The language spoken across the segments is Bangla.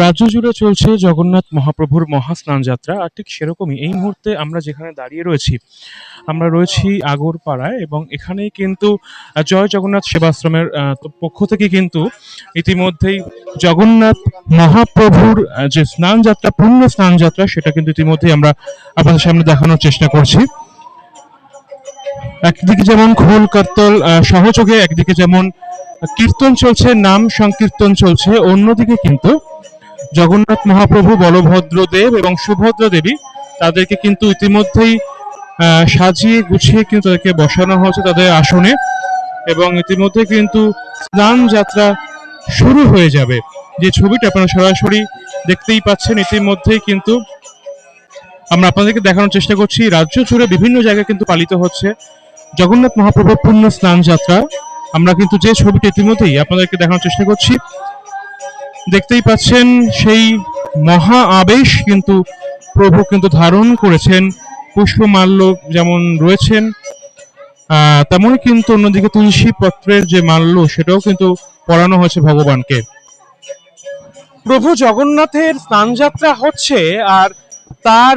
রাজ্য জুড়ে চলছে জগন্নাথ মহাপ্রভুর মহাস্নান যাত্রা। আর ঠিক সেরকমই এই মুহূর্তে আমরা যেখানে দাঁড়িয়ে রয়েছি, আমরা রয়েছি আগরপাড়ায় এবং এখানেই কিন্তু জয় জগন্নাথ সেবাশ্রমের পক্ষ থেকে কিন্তু ইতিমধ্যেই জগন্নাথ মহাপ্রভুর যে স্নান যাত্রা, পূর্ণ স্নান যাত্রা, সেটা কিন্তু ইতিমধ্যেই আমরা আপনাদের সামনে দেখানোর চেষ্টা করছি। একদিকে যেমন খোল করতাল সহযোগে, একদিকে যেমন কীর্তন চলছে, নাম সংকীর্তন চলছে, অন্যদিকে কিন্তু জগন্নাথ মহাপ্রভু, বলভদ্র দেব এবং সুভদ্রা দেবী, তাদেরকে কিন্তু ইতিমধ্যেই সাজিয়ে গুছিয়ে কিন্তু তাদেরকে বসানো হয়েছে তাদের আসনে এবং ইতিমধ্যে কিন্তু স্নান যাত্রা শুরু হয়ে যাবে। যে ছবিটা আপনারা সরাসরি দেখতেই পাচ্ছেন, ইতিমধ্যেই কিন্তু আমরা আপনাদেরকে দেখানোর চেষ্টা করছি রাজ্য জুড়ে বিভিন্ন জায়গায় কিন্তু পালিত হচ্ছে জগন্নাথ মহাপ্রভুর পূর্ণ স্নান যাত্রা। আমরা কিন্তু যে ছবিটি ইতিমধ্যেই আপনাদেরকে দেখানোর চেষ্টা করছি, দেখতেই পাচ্ছেন সেই মহা আবেশ কিন্তু প্রভু কিন্তু ধারণ করেছেন। পুষ্পমাল্য যেমন রয়েছেন, তেমনই কিন্তু অন্যদিকে তুলসী পত্রের যে মাল্য, সেটাও কিন্তু পরানো হয়েছে ভগবানকে। প্রভু জগন্নাথের স্নানযাত্রা হচ্ছে আর তার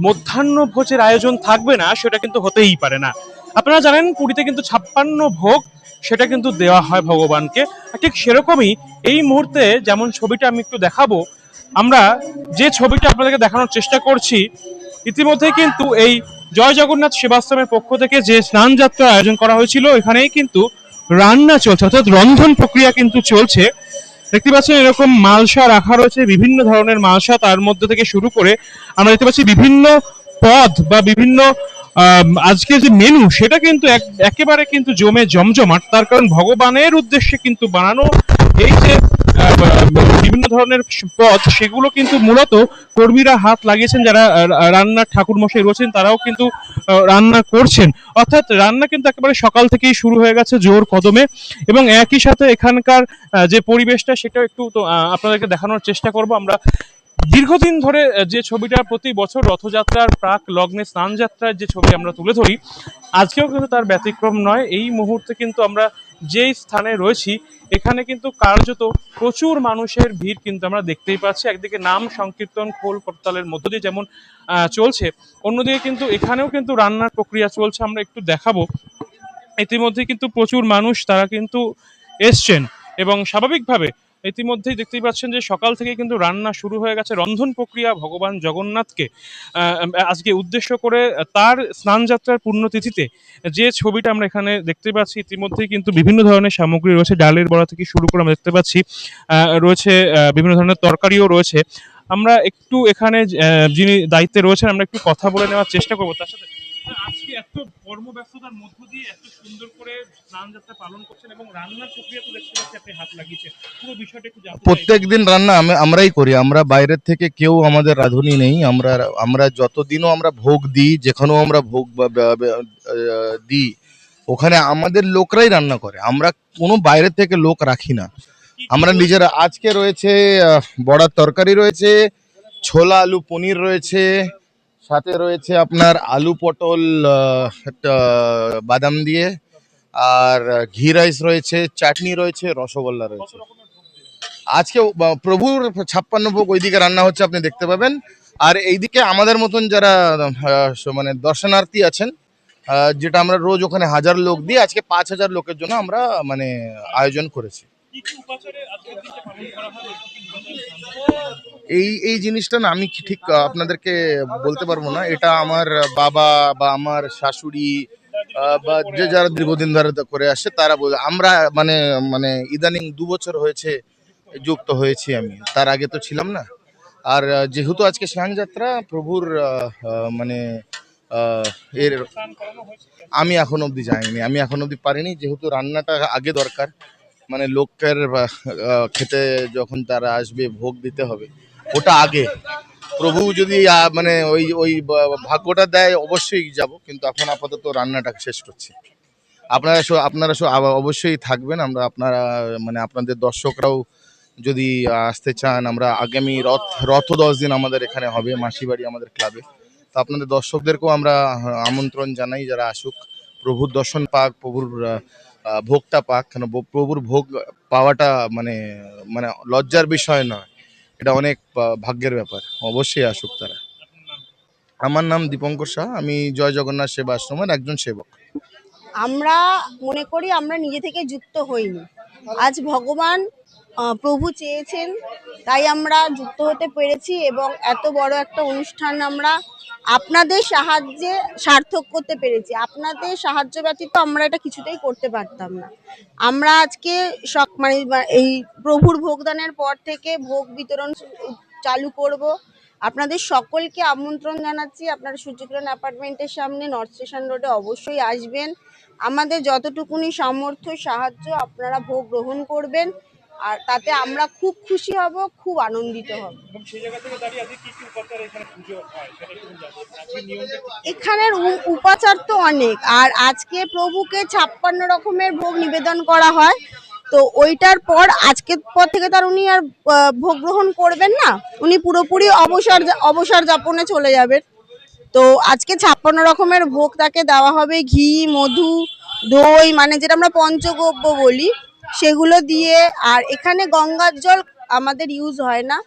মধ্যাহ্ন ভোজের আয়োজন থাকবে না, সেটা কিন্তু হতেই পারে না। আপনারা জানেন পুরীতে কিন্তু 56 ভোগ সেটা কিন্তু দেওয়া হয় ভগবানকে। ঠিক সেরকমই এই মুহূর্তে যেমন ছবিটা আমি একটু দেখাবো, আমরা যে ছবিটা আপনাদেরকে দেখানোর চেষ্টা করছি, ইতিমধ্যে কিন্তু এই জয় জগন্নাথ সেবাশ্রমের পক্ষ থেকে যে স্নান যাত্রার আয়োজন করা হয়েছিল, এখানেই কিন্তু রান্না চলছে, অর্থাৎ রন্ধন প্রক্রিয়া কিন্তু চলছে। দেখতে পাচ্ছেন এরকম মালসা রাখা রয়েছে, বিভিন্ন ধরনের মালসা, তার মধ্যে থেকে শুরু করে আমরা দেখতে পাচ্ছি বিভিন্ন পদ বা বিভিন্ন আজকে যে মেনু, সেটা কিন্তু একেবারে কিন্তু জমে জমজমাট। তার কারণ ভগবানের উদ্দেশ্যে কিন্তু বানানো এই যে বিভিন্ন ধরনের পদ, সেগুলো কিন্তু মূলত কর্মীরা হাত লাগিয়েছেন, যারা রান্নার ঠাকুর মশাই রয়েছেন তারাও কিন্তু রান্না করছেন। অর্থাৎ রান্না কিন্তু একেবারে সকাল থেকেই শুরু হয়ে গেছে জোর কদমে। এবং একই সাথে এখানকার যে পরিবেশটা, সেটাও একটু তো আপনাদেরকে দেখানোর চেষ্টা করব আমরা। দীর্ঘদিন ধরে যে ছবিটা প্রতি বছর রথযাত্রার প্রাক লগ্নে স্নানযাত্রার যে ছবি আমরা তুলে ধরি, আজকেও কিন্তু তার ব্যতিক্রম নয়। এই মুহূর্তে কিন্তু আমরা যেই স্থানে রয়েছি, এখানে কিন্তু কার্যত প্রচুর মানুষের ভিড় কিন্তু আমরা দেখতেই পাচ্ছি। একদিকে নাম সংকীর্তন খোল করতালের মধ্য দিয়ে যেমন চলছে, অন্যদিকে কিন্তু এখানেও কিন্তু রান্নার প্রক্রিয়া চলছে, আমরা একটু দেখাবো। ইতিমধ্যে কিন্তু প্রচুর মানুষ তারা কিন্তু এসছেন এবং স্বাভাবিকভাবে ইতিমধ্যেই দেখতেই পাচ্ছেন যে সকাল থেকে কিন্তু রান্না শুরু হয়ে গেছে। রন্ধন প্রক্রিয়া ভগবান জগন্নাথকে আজকে উদ্দেশ্য করে তার স্নানযাত্রার পুণ্যতিথিতে যে ছবিটা আমরা এখানে দেখতে পাচ্ছি, ইতিমধ্যেই কিন্তু বিভিন্ন ধরনের সামগ্রী রয়েছে, ডালের বড়া থেকে শুরু করে আমরা দেখতে পাচ্ছি রয়েছে বিভিন্ন ধরনের তরকারিও রয়েছে। আমরা একটু এখানে যিনি দায়িত্বে রয়েছেন, আমরা একটু কথা বলে নেওয়ার চেষ্টা করবো তার সাথে। আজকে এত কর্মব্যস্ততার মধ্য দিয়ে এত সুন্দর করে স্নান যাত্রা পালন করছেন এবং রান্নার প্রক্রিয়া তো দেখতে পাচ্ছি আপনি হাত লাগিয়েছেন, পুরো বিষয়টা একটু জানতে চাই। প্রত্যেক দিন রান্না আমরাই করি। আমরা বাইরের থেকে কেউ আমাদের রাঁধুনি নেই। আমরা আমরা যতদিনও আমরা ভোগ দিই, যেখানেও আমরা ভোগ দিই, ওখানে আমাদের লোকরাই রান্না করে। আমরা কোনো বাইরের থেকে লোক রাখি না। কি কি আমরা রয়েছে? নিজেরা, আজকে রয়েছে বড়ার তরকারি রয়েছে, ছোলা আলু পনির রয়েছে, সাথে রয়েছে আপনার আলু পটল একটা বাদাম দিয়ে, আর ঘি রাইস রয়েছে, চাটনি রয়েছে, রসগোল্লা কত রয়েছে। রকমের ভোগ দিলেন? আজকে প্রভুর 56 ভোগ ওইদিকে রান্না হচ্ছে, আপনি দেখতে পাবেন। আর এইদিকে আমাদের মতন যারা মানে দর্শনার্থী আছেন, যেটা আমরা রোজ ওখানে 1000 লোক দিই, আজকে 5000 লোকের জন্য আমরা মানে আয়োজন করেছি। কি কি উপাচারে আজকের দিনটা পালন করা হবে? কি কি উপাচারে স্নান যাত্রা পালন করা হবে? এই এই জিনিসটা না আমি ঠিক আপনাদেরকে বলতে পারবো না। এটা আমার বাবা বা আমার শাশুড়ি বা যে যারা দীর্ঘদিন ধরে করে আসছে তারা বলে। আমরা মানে মানে ইদানিং 2 বছর হয়েছে যুক্ত হয়েছি আমি, তার আগে তো ছিলাম না। আর যেহেতু আজকে স্নান যাত্রা প্রভুর মানে আহ, এর স্নান করানো হয়েছে? আমি এখন অবধি যাইনি, আমি এখন অবধি পারিনি, যেহেতু রান্নাটা আগে দরকার। মানে লোকের খেতে যখন তারা আসবে ভোগ দিতে হবে, ওটা আগে। প্রভু যদি মানে ওই ওই ভাগ্যটা দেয় অবশ্যই যাব, কিন্তু এখন আপাতত রান্নাটা শেষ করছি। আপনারা অবশ্যই থাকবেন। আমরা আপনারা মানে আপনাদের দর্শকরাও যদি আসতে চান, আমরা আগামী রথ 10 দিন আমাদের এখানে হবে মাসিবাড়ি আমাদের ক্লাবে। তো আপনাদের দর্শকদেরকেও আমরা আমন্ত্রণ জানাই, যারা আসুক, প্রভুর দর্শন পাক, প্রভুর ভোগটা পাক। কেন প্রভুর ভোগ পাওয়াটা মানে মানে লজ্জার বিষয় নয়। এটা অনেক ভাগ্যের ব্যাপার। অবশ্যই আসুক তারা। আমার নাম দীপঙ্কর শাহ, আমি জয় জগন্নাথ সেবা আশ্রমের একজন সেবক। আমরা মনে করি আমরা নিজে থেকে যুক্ত হইনি, আজ ভগবান প্রভু চেয়েছেন তাই আমরা যুক্ত হতে পেরেছি এবং এত বড় একটা অনুষ্ঠান আমরা আপনাদের সাহায্যে সার্থক করতে পেরেছি। আপনাদের সাহায্য ব্যতীত আমরা এটা কিছুতেই করতে পারতাম না। আমরা আজকে মানে এই প্রভুর ভোগদানের পর থেকে ভোগ বিতরণ চালু করব। আপনাদের সকলকে আমন্ত্রণ জানাচ্ছি, আপনারা সূর্যকিরণ অ্যাপার্টমেন্টের সামনে নর্থ স্টেশন রোডে অবশ্যই আসবেন। আমাদের যতটুকুনি সামর্থ্য সাহায্য আপনারা ভোগ গ্রহণ করবেন, আর তাতে আমরা খুব খুশি হব, খুব আনন্দিত হব। এখানের উপাচার তো অনেক, আর আজকে প্রভুকে 56 রকমের ভোগ নিবেদন করা হয়। তো ওইটার পর আজকের পর থেকে তার উনি আর ভোগ গ্রহণ করবেন না, উনি পুরোপুরি অবসর যাপনে চলে যাবেন। তো আজকে 56 রকমের ভোগ তাকে দেওয়া হবে, ঘি, মধু, দই, মানে যেটা আমরা পঞ্চগব্য বলি সেগুলো দিয়ে। আর এখানে গঙ্গার জল আমাদের ইউজ হয় না,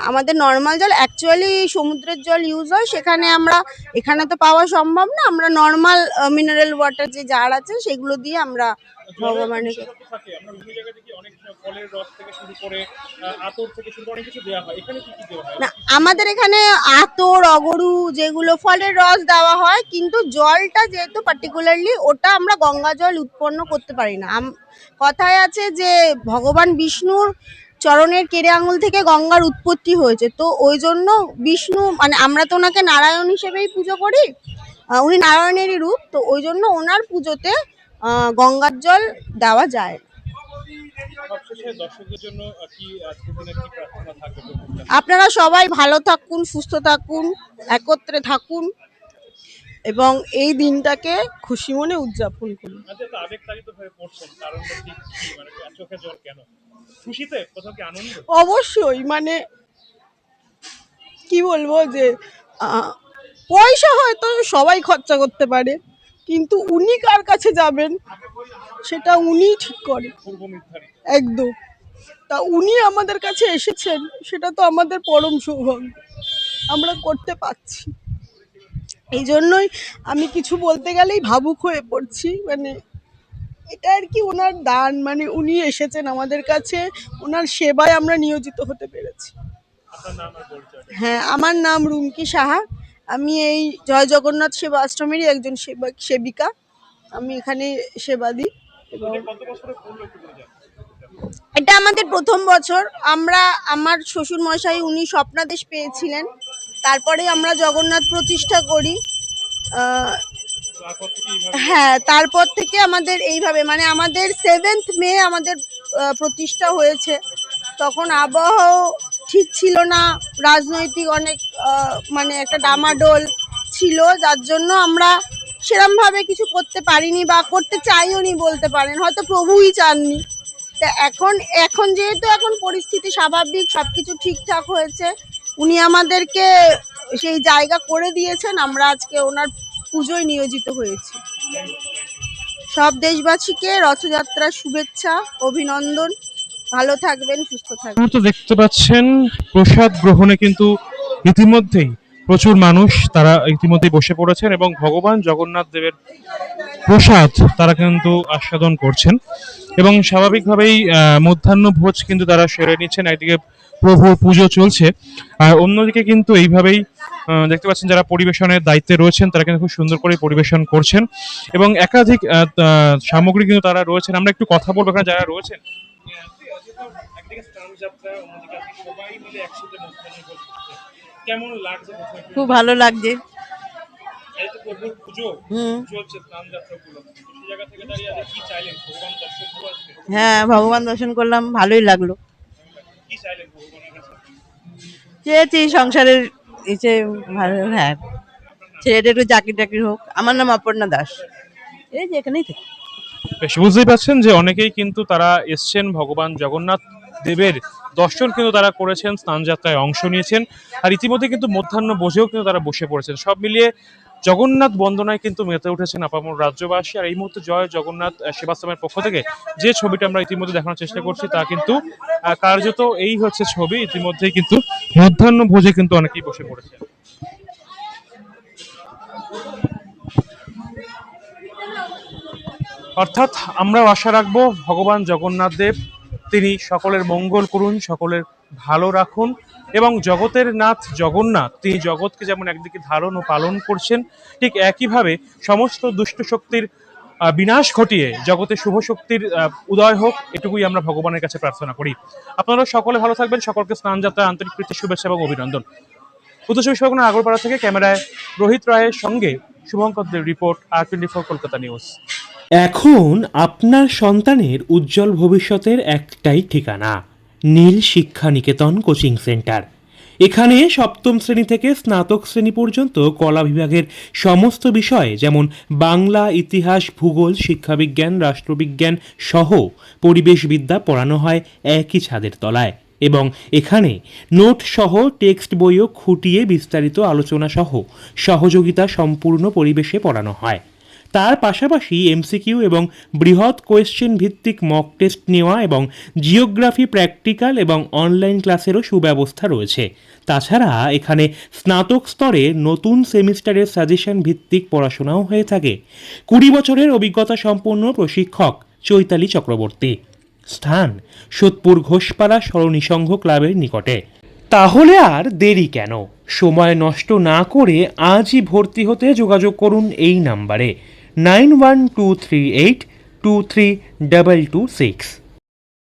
আমাদের নর্মাল জল, অ্যাকচুয়ালি সমুদ্রের জল ইউজ হয়। সেখানে আমরা এখানে তো পাওয়া সম্ভব না, আমরা নর্মাল মিনারেল ওয়াটার যে জার আছে সেগুলো দিয়ে আমরা ভগবানের না, আমাদের এখানে আতর, অগরু, যেগুলো ফলের রস দেওয়া হয়, কিন্তু জলটা যেহেতু পার্টিকুলারলি ওটা আমরা গঙ্গা জল উৎপন্ন করতে পারি না। কথায় আছে যে ভগবান বিষ্ণুর চরণের কেড়ে আঙুল থেকে গঙ্গার উৎপত্তি হয়েছে, তো ওই জন্য বিষ্ণু, মানে আমরা তো ওনাকে নারায়ণ হিসেবেই পুজো করি, উনি নারায়ণেরই রূপ, তো ওই জন্য ওনার পুজোতে গঙ্গার জল দেওয়া যায়। আপনারা সবাই ভালো থাকুন, সুস্থ থাকুন, একত্রে থাকুন এবং এই দিনটাকে খুশি মনে উদযাপন করুন। অবশ্যই, মানে কি বলবো যে পয়সা হয়তো সবাই খরচা করতে পারে, কিন্তু উনি কার কাছে যাবেন সেটা উনিই ঠিক করে, একদম। তা উনি আমাদের কাছে এসেছেন, সেটা তো আমাদের পরম সৌভাগ্য, আমরা করতে পারছি। এই জন্যই আমি কিছু বলতে গেলেই ভাবুক হয়ে পড়ছি, মানে এটা আর কি ওনার দান, মানে উনি এসেছেন আমাদের কাছে, ওনার সেবায় আমরা নিয়োজিত হতে পেরেছি। হ্যাঁ, আমার নাম রুমকি সাহা, আমি এই জয় জগন্নাথ সেবা আশ্রমেরই একজন সেবিকা। আমি এখানে সেবা দিই এবং এটা আমাদের প্রথম বছর। আমরা, আমার শ্বশুর মশাই উনি স্বপ্নাদেশ পেয়েছিলেন, তারপরে আমরা জগন্নাথ প্রতিষ্ঠা করি। হ্যাঁ, তারপর থেকে আমাদের এইভাবে, মানে আমাদের 7th মে আমাদের প্রতিষ্ঠা হয়েছে। তখন আবহাওয়া ঠিক ছিল না, রাজনৈতিক অনেক মানে একটা ডামাডোল ছিল, যার জন্য আমরা সেরমভাবে কিছু করতে পারিনি বা করতে চাইও নি বলতে পারেন, হয়তো প্রভুই চাননি। তা এখন যেহেতু এখন পরিস্থিতি স্বাভাবিক, সবকিছু ঠিকঠাক হয়েছে, উনি আমাদেরকে সেই জায়গা করে দিয়েছেন, আমরা আজকে ওনার পুজোয় নিয়োজিত হয়েছি। সব দেশবাসীকে রথযাত্রার শুভেচ্ছা, অভিনন্দন। ভালো থাকবেন, সুস্থ থাকবেন। তো দেখতে পাচ্ছেন প্রসাদ গ্রহণে কিন্তু ইতিমধ্যেই প্রচুর মানুষ তারা ইতিমধ্যেই বসে পড়েছেন এবং ভগবান জগন্নাথ দেবের প্রসাদ তারা কিন্তু আস্বাদন করছেন এবং স্বাভাবিকভাবেই মধ্যাহ্ন ভোজ কিন্তু তারা সেরে নিচ্ছেন। একদিকে প্রভুর পুজো চলছে, আর অন্যদিকে কিন্তু এইভাবেই দেখতে পাচ্ছেন যারা পরিবেশনের দায়িত্বে রয়েছেন তারা কিন্তু খুব সুন্দর করে পরিবেশন করছেন এবং একাধিক সামগ্রী কিন্তু তারা রয়েছেন। আমরা একটু কথা বলবো এখানে যারা রয়েছেন। কেমন লাগছে? খুব ভালো লাগছে। হ্যাঁ, ভগবান দর্শন করলাম, ভালোই লাগলো। চেয়েছি সংসারের ইসে ভালো, হ্যাঁ ছেলেটা একটু চাকরি টাকরি হোক। আমার নাম অপর্ণা দাস, এই যে এখানেই থেকে। বেশ, বুঝতেই পারছেন যে অনেকেই কিন্তু তারা এসছেন ভগবান জগন্নাথ দেবের দর্শন কিন্তু তারা করেছেন, স্নান যাত্রায় অংশ নিয়েছেন, আর ইতিমধ্যে কিন্তু মধ্যাহ্ন ভোজেও কিন্তু তারা বসে পড়েছেন। সব মিলিয়ে জগন্নাথ বন্দনায় কিন্তু মেতে উঠেছেন আপামর রাজ্যবাসী। আর এই মুহূর্তে জয় জগন্নাথ সেবাশ্রমের পক্ষ থেকে যে ছবিটা আমরা ইতিমধ্যে দেখানোর চেষ্টা করছি তা কিন্তু কার্যত এই হচ্ছে ছবি। ইতিমধ্যেই কিন্তু মধ্যাহ্ন ভোজে কিন্তু অনেকেই বসে পড়েছে। অর্থাৎ আমরাও আশা রাখবো ভগবান জগন্নাথ দেব তিনি সকলের মঙ্গল করুন, সকলের ভালো রাখুন, এবং জগতের নাথ জগন্নাথ তিনি জগৎকে যেমন একদিকে ধারণ ও পালন করছেন, ঠিক একইভাবে সমস্ত দুষ্ট শক্তির বিনাশ ঘটিয়ে জগতে শুভ শক্তির উদয় হোক, এটুকুই আমরা ভগবানের কাছে প্রার্থনা করি। আপনারা সকলে ভালো থাকবেন, সকলকে স্নান যাত্রায় আন্তরিক প্রীতি শুভেচ্ছা এবং অভিনন্দন। উত্তর চব্বিশ পরগনা আগরপাড়া থেকে ক্যামেরায় রোহিত রায়ের সঙ্গে শুভঙ্কর দেব রিপোর্ট, R24 কলকাতা নিউজ। এখন আপনার সন্তানের উজ্জ্বল ভবিষ্যতের একটাই ঠিকানা, নীল শিক্ষা নিকেতন কোচিং সেন্টার। এখানে সপ্তম শ্রেণী থেকে স্নাতক শ্রেণী পর্যন্ত কলা বিভাগের সমস্ত বিষয় যেমন বাংলা, ইতিহাস, ভূগোল, শিক্ষাবিজ্ঞান, রাষ্ট্রবিজ্ঞান সহ পরিবেশবিদ্যা পড়ানো হয় একই ছাদের তলায়। এবং এখানে নোট সহ টেক্সট বইও খুঁটিয়ে বিস্তারিত আলোচনা সহ সহযোগিতা সম্পূর্ণ পরিবেশে পড়ানো হয়। তার পাশাপাশি এমসিকিউ এবং বৃহৎ কোয়েশ্চেন ভিত্তিক মক টেস্ট নেওয়া এবং জিওগ্রাফি প্র্যাকটিক্যাল এবং অনলাইন ক্লাসেরও সুব্যবস্থা রয়েছে। তাছাড়া এখানে স্নাতক স্তরে নতুন সেমিস্টারের সাজেশন ভিত্তিক পড়াশোনাও হয়ে থাকে। 20 বছরের অভিজ্ঞতা সম্পন্ন প্রশিক্ষক চৈতালি চক্রবর্তী। স্থান সোদপুর ঘোষপাড়া সরণী সংঘ ক্লাবের নিকটে। তাহলে আর দেরি কেন? সময় নষ্ট না করে আজই ভর্তি হতে যোগাযোগ করুন এই নাম্বারে 9123823226।